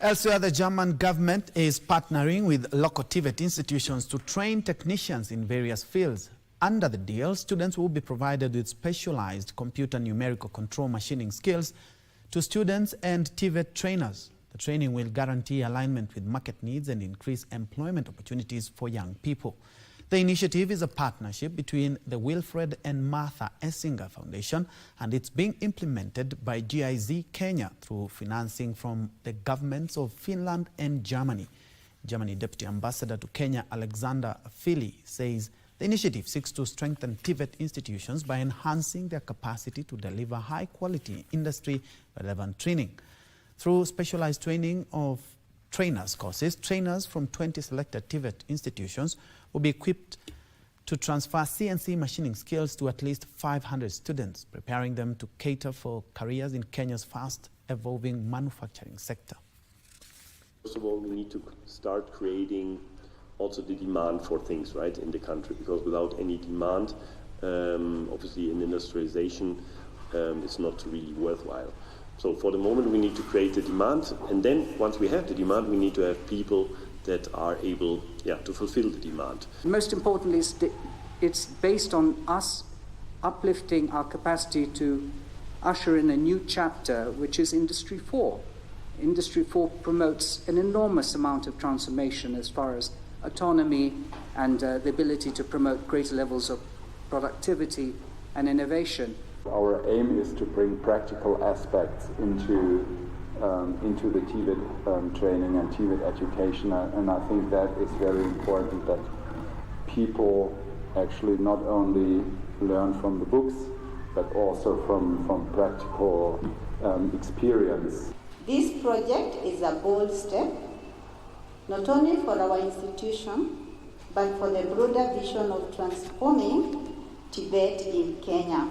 Elsewhere, the German government is partnering with local TVET institutions to train technicians in various fields. Under the deal, students will be provided with specialized computer numerical control machining skills to students and TVET trainers. The training will guarantee alignment with market needs and increase employment opportunities for young people. The initiative is a partnership between the Wilfred and Martha Essinger Foundation, and it's being implemented by GIZ Kenya through financing from the governments of Finland and Germany. Germany Deputy Ambassador to Kenya, Alexander Fili, says the initiative seeks to strengthen TVET institutions by enhancing their capacity to deliver high-quality, industry-relevant training. Through specialized training of trainers courses, trainers from 20 selected TVET institutions will be equipped to transfer CNC machining skills to at least 500 students, preparing them to cater for careers in Kenya's fast-evolving manufacturing sector. First of all, we need to start creating also the demand for things, right, in the country, because without any demand, obviously in industrialization, it's not really worthwhile. So for the moment, we need to create the demand, and then once we have the demand, we need to have people that are able to fulfill the demand. Most importantly, it's based on us uplifting our capacity to usher in a new chapter, which is Industry 4. Industry 4 promotes an enormous amount of transformation as far as autonomy and the ability to promote greater levels of productivity and innovation. Our aim is to bring practical aspects into the TVET training and TVET education, and I think that is very important, that people actually not only learn from the books, but also from practical experience. This project is a bold step, not only for our institution, but for the broader vision of transforming TVET in Kenya.